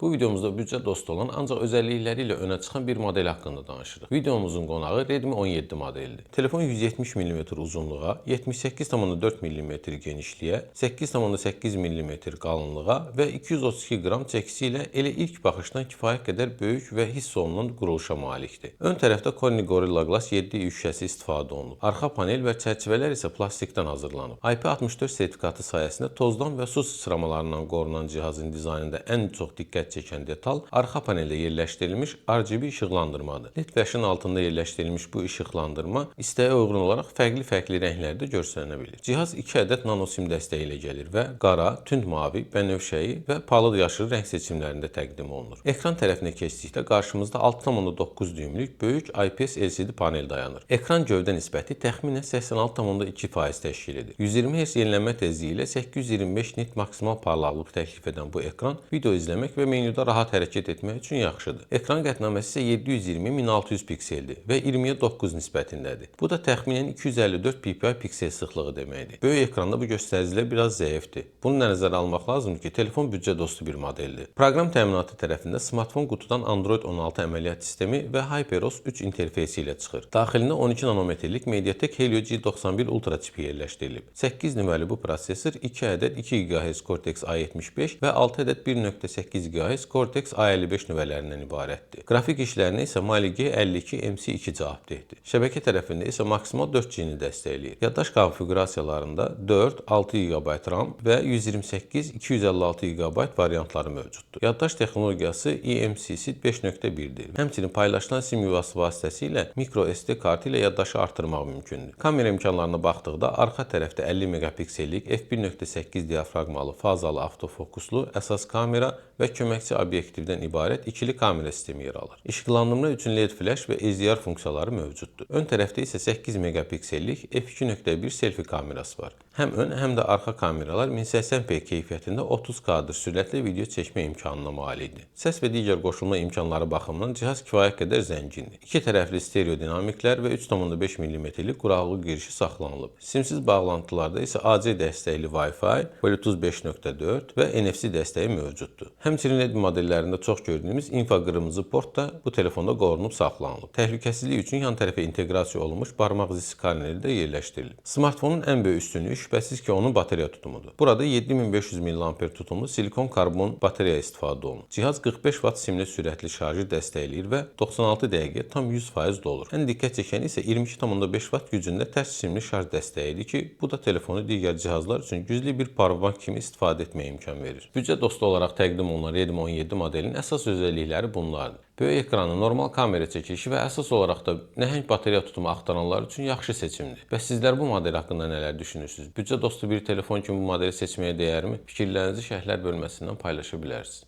Bu videomuzda büdcə dostu olan, ancaq özəllikləri ilə önə çıxan bir model haqqında danışırıq. Videomuzun qonağı Redmi 17 modelidir. Telefon 170 mm uzunluğa, 78,4 mm genişliyə, 8,8 mm qalınlığa və 232 qram çəkisi ilə elə ilk baxışdan kifayət qədər böyük və hiss olunan quruluşa malikdir. Ön tərəfdə Corning Gorilla Glass 7 şüşəsi istifadə olunub. Arxa panel və çərçivələr isə plastikdən hazırlanıb. IP64 sertifikatı sayəsində tozdan və su sıçramalarından qorunan cihazın dizaynında ən çox diqqət çəkən detal arxa paneldə yerləşdirilmiş RGB işıqlandırmadır. LED flaşın altında yerləşdirilmiş bu işıqlandırma istəyə uyğun olaraq fərqli rənglərdə görsənə bilir. Cihaz 2 ədəd nano sim dəstəyi ilə gəlir və qara, tünd mavi, bənövşəyi və palıd yaşılı rəng seçimlərində təqdim olunur. Ekran tərəfinə keçdikdə qarşımızda 6,9 düymlük böyük IPS LCD panel dayanır. Ekran gövdə nisbəti təxminən 86,2% təşkil edir. 120 Hz yenilənmə tezliyi ilə 825 nit maksimal parlaqlıq təklif edən bu ekran video izləmək və menyuda rahat hərəkət etmək üçün yaxşıdır. Ekran qətnaməsi isə 720-1600 pikseldir və 20-yə 9 nisbətindədir. Bu da təxminən 254 ppi piksel sıxlığı deməkdir. Böyük ekranda bu göstəricilər biraz zəifdir. Bunu nəzərə almaq lazımdır ki, telefon büdcə dostu bir modeldir. Proqram təminatı tərəfində smartfon qutudan Android 16 əməliyyat sistemi və HyperOS 3 interfeysi ilə çıxır. Daxilində 12 nanometrlik MediaTek Helio G91 Ultra çipi yerləşdirilib. 8 nömrəli bu prosesor 2 ədəd 2 GHz Cortex A75 və 6 ədəd 1.8 GHz Cortex A55 nüvələrindən ibarətdir. Qrafik işlərinə isə Mali G52 MC2 cavabdehdir. Şəbəkə tərəfində isə maksimal 4G-ni dəstəkləyir. Yaddaş konfiqurasiyalarında 4, 6 GB RAM və 128, 256 GB variantları mövcuddur. Yaddaş texnologiyası eMMC 5.1-dir. Həmçinin paylaşılan sim yuvası vasitəsilə microSD kartı ilə yaddaşı artırmaq mümkündür. Kamera imkanlarına baxdıqda arxa tərəfdə 50 megapiksellik f1.8 diafraqmalı fazalı avtofokuslu əsas kamera və köməkçi obyektivdən ibarət ikili kamera sistemi yer alır. İşıqlandırma üçün LED flash və HDR funksiyaları mövcuddur. Ön tərəfdə isə 8 megapiksellik f2.1 selfie kamerası var. Həm ön, həm də arxa kameralar 1080p keyfiyyətində 30 kadr sürətli video çəkmə imkanına malikdir. Səs və digər qoşulma imkanları baxımından cihaz kifayət qədər zəngindir. İki tərəfli stereo dinamiklər və 3,5 mm-lik quraqlıq girişi saxlanılıb. Simsiz bağlantılarda isə AC dəstəkli Wi-Fi, Bluetooth 5.4 və NFC dəstəyi mövcuddur. Həmçinin LED modellərində çox gördüyümüz infraqırmızı port da bu telefonda qorunub saxlanılıb. Təhlükəsizlik üçün yan tərəfə inteqrasiya olunmuş barmaq izi skaneri də yerləşdirilib. Smartfonun ən böyük üstünlüyü şübhəsiz ki, onun batareya tutumudur. Burada 7500 mAh tutumlu silikon karbon batareya istifadə olunur. Cihaz 45 Watt simli sürətli şarjı dəstəkləyir və 96 dəqiqə tam 100% dolur. Ən diqqət çəkəni isə 22,5 Watt gücündə tərs simli şarj dəstəyidir ki, bu da telefonu digər cihazlar üçün güclü bir powerbank kimi istifadə etməyə imkan verir. Büdcə dostu olaraq təqdim olunan Redmi 17 modelinin əsas özellikləri bunlardır. Böyük ekranı, normal kamera çəkilişi və əsas olaraq da nəhəng batareya tutumu axtaranlar üçün yaxşı seçimdir. Bəs sizlər bu model haqqında nələr düşünürsünüz? Büdcə dostu bir telefon kimi bu modeli seçməyə dəyərmi? Fikirlərinizi şərhlər bölməsindən paylaşa bilərsiniz.